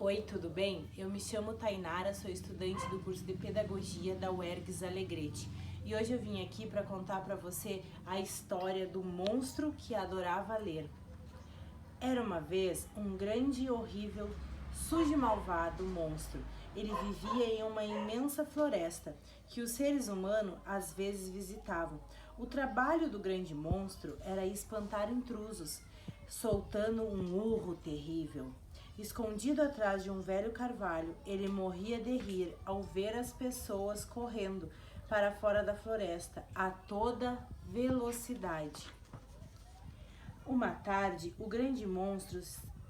Oi, tudo bem? Eu me chamo Tainara, sou estudante do curso de Pedagogia da UERGS Alegrete. E hoje eu vim aqui para contar para você a história do monstro que adorava ler. Era uma vez um grande e horrível, sujo e malvado monstro. Ele vivia em uma imensa floresta que os seres humanos às vezes visitavam. O trabalho do grande monstro era espantar intrusos, soltando um urro terrível. Escondido atrás de um velho carvalho, ele morria de rir ao ver as pessoas correndo para fora da floresta a toda velocidade. Uma tarde, o grande monstro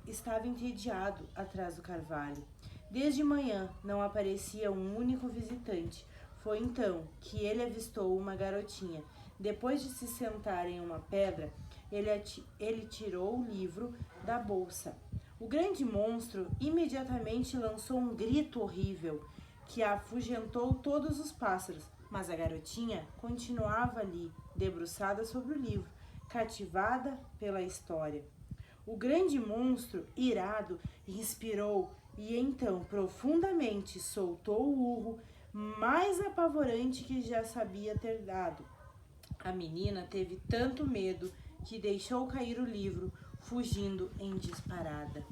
estava entediado atrás do carvalho. Desde manhã não aparecia um único visitante. Foi então que ele avistou uma garotinha. Depois de se sentar em uma pedra, ele tirou o livro da bolsa. O grande monstro imediatamente lançou um grito horrível que afugentou todos os pássaros, mas a garotinha continuava ali, debruçada sobre o livro, cativada pela história. O grande monstro, irado, inspirou e então profundamente soltou o urro mais apavorante que já sabia ter dado. A menina teve tanto medo que deixou cair o livro, fugindo em disparada.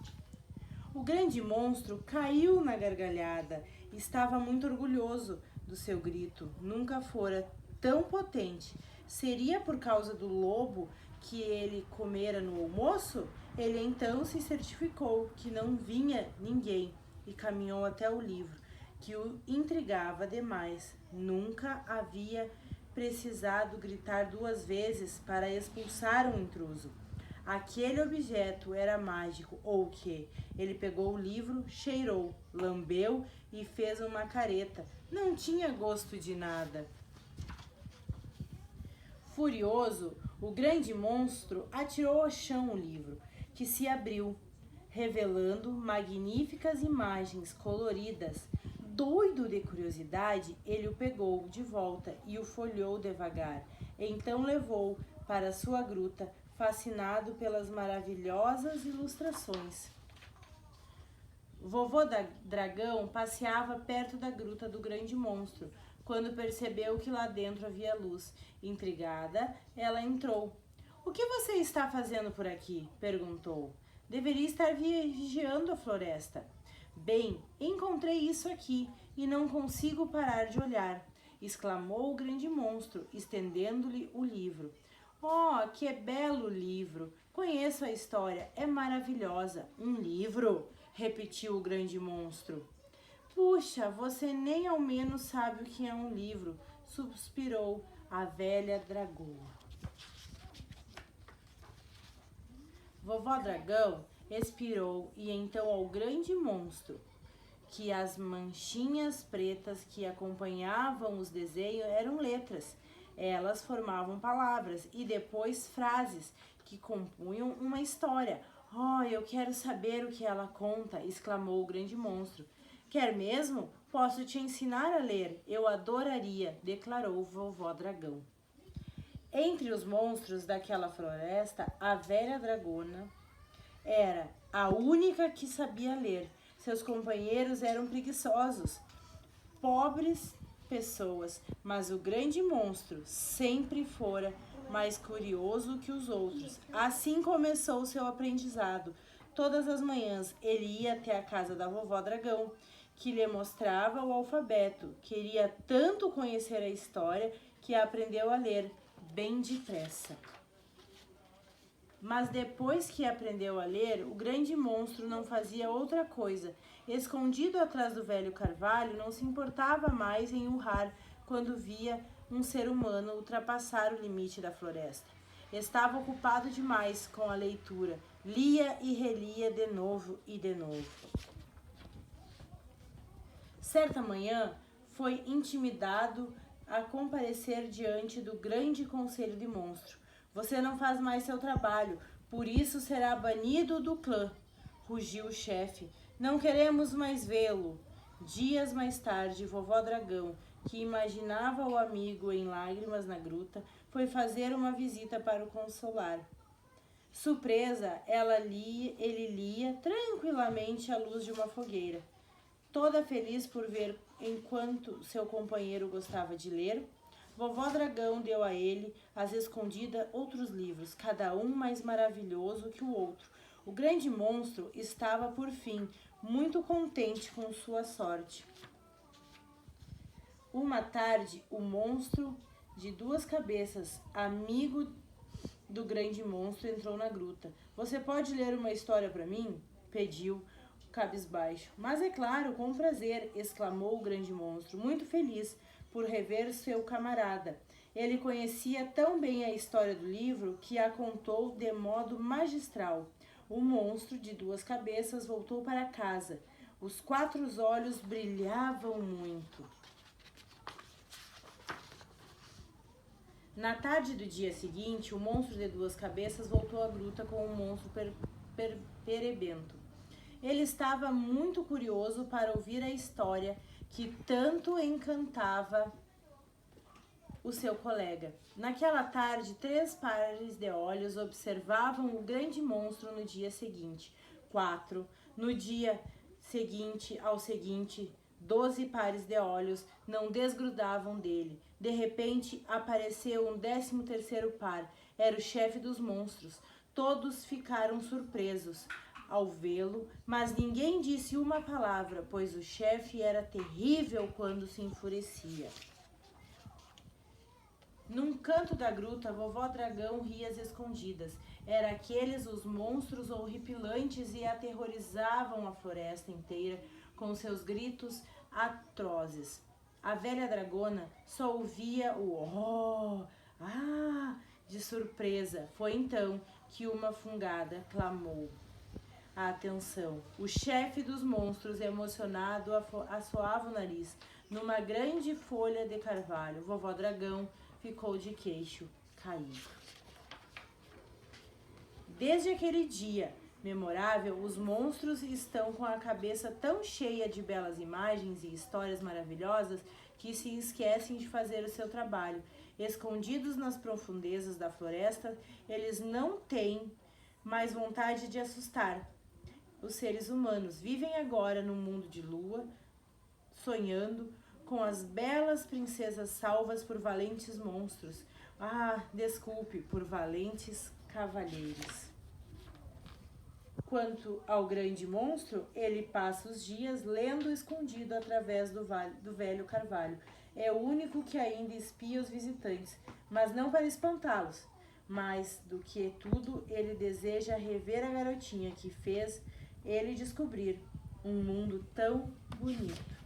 O grande monstro caiu na gargalhada. Estava muito orgulhoso do seu grito. Nunca fora tão potente. Seria por causa do lobo que ele comera no almoço? Ele então se certificou que não vinha ninguém e caminhou até o livro, que o intrigava demais. Nunca havia precisado gritar duas vezes para expulsar um intruso. Aquele objeto era mágico ou quê? Ele pegou o livro, cheirou, lambeu e fez uma careta. Não tinha gosto de nada. Furioso, o grande monstro atirou ao chão o livro, que se abriu, revelando magníficas imagens coloridas. Doido de curiosidade, ele o pegou de volta e o folheou devagar. Então levou para sua gruta, fascinado pelas maravilhosas ilustrações. Vovô Dragão passeava perto da gruta do grande monstro, quando percebeu que lá dentro havia luz. Intrigada, ela entrou. "O que você está fazendo por aqui?" perguntou. "Deveria estar vigiando a floresta." "Bem, encontrei isso aqui e não consigo parar de olhar", exclamou o grande monstro, estendendo-lhe o livro. "Oh, que belo livro! Conheço a história, é maravilhosa." "Um livro?" repetiu o grande monstro. "Puxa, você nem ao menos sabe o que é um livro", suspirou a velha dragoa. Vovó Dragão expirou e então ao grande monstro, que as manchinhas pretas que acompanhavam os desenhos eram letras. Elas formavam palavras e depois frases que compunham uma história. "Oh, eu quero saber o que ela conta", exclamou o grande monstro. "Quer mesmo? Posso te ensinar a ler. Eu adoraria", declarou Vovó Dragão. Entre os monstros daquela floresta, a velha dragona era a única que sabia ler. Seus companheiros eram preguiçosos, pobres pessoas, mas o grande monstro sempre fora mais curioso que os outros. Assim começou seu aprendizado. Todas as manhãs ele ia até a casa da vovó Dragão, que lhe mostrava o alfabeto. Queria tanto conhecer a história que aprendeu a ler bem depressa. Mas depois que aprendeu a ler, o grande monstro não fazia outra coisa. Escondido atrás do velho carvalho, não se importava mais em urrar quando via um ser humano ultrapassar o limite da floresta. Estava ocupado demais com a leitura. Lia e relia de novo e de novo. Certa manhã, foi intimidado a comparecer diante do grande conselho de monstro. "Você não faz mais seu trabalho, por isso será banido do clã", rugiu o chefe. "Não queremos mais vê-lo." Dias mais tarde, Vovó Dragão, que imaginava o amigo em lágrimas na gruta, foi fazer uma visita para o consolar. Surpresa, ele lia tranquilamente à luz de uma fogueira. Toda feliz por ver enquanto seu companheiro gostava de ler, Vovó Dragão deu a ele, às escondidas, outros livros, cada um mais maravilhoso que o outro. O grande monstro estava, por fim, muito contente com sua sorte. Uma tarde, o monstro de duas cabeças, amigo do grande monstro, entrou na gruta. Você pode ler uma história para mim? Pediu, cabisbaixo. Mas é claro, com prazer, exclamou o grande monstro, muito feliz por rever seu camarada. Ele conhecia tão bem a história do livro que a contou de modo magistral. O monstro de duas cabeças voltou para casa. Os 4 olhos brilhavam muito. Na tarde do dia seguinte, o monstro de duas cabeças voltou à gruta com um monstro perebento. Ele estava muito curioso para ouvir a história que tanto encantava o seu colega. Naquela tarde, 3 pares de olhos observavam o grande monstro no dia seguinte. 4. No dia seguinte ao seguinte, 12 pares de olhos não desgrudavam dele. De repente, apareceu um 13º par. Era o chefe dos monstros. Todos ficaram surpresos ao vê-lo, mas ninguém disse uma palavra, pois o chefe era terrível quando se enfurecia. Num canto da gruta, Vovó Dragão ria às escondidas. Era aqueles os monstros horripilantes e aterrorizavam a floresta inteira com seus gritos atrozes. A velha dragona só ouvia o oh, ah, de surpresa. Foi então que uma fungada clamou a atenção. O chefe dos monstros, emocionado, assoava o nariz numa grande folha de carvalho. Vovó Dragão ficou de queixo caído. Desde aquele dia memorável, os monstros estão com a cabeça tão cheia de belas imagens e histórias maravilhosas que se esquecem de fazer o seu trabalho. Escondidos nas profundezas da floresta, eles não têm mais vontade de assustar os seres humanos. Vivem agora no mundo de lua, sonhando com as belas princesas salvas por valentes monstros. Desculpe, por valentes cavalheiros. Quanto ao grande monstro, ele passa os dias lendo escondido através do velho carvalho. É o único que ainda espia os visitantes, mas não para espantá-los. Mais do que tudo, ele deseja rever a garotinha que fez ele descobrir um mundo tão bonito.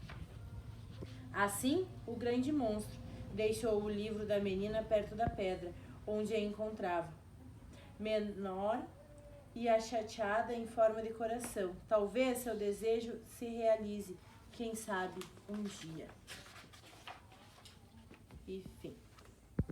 Assim, o grande monstro deixou o livro da menina perto da pedra, onde a encontrava, menor e achateada em forma de coração. Talvez seu desejo se realize, quem sabe, um dia. E fim.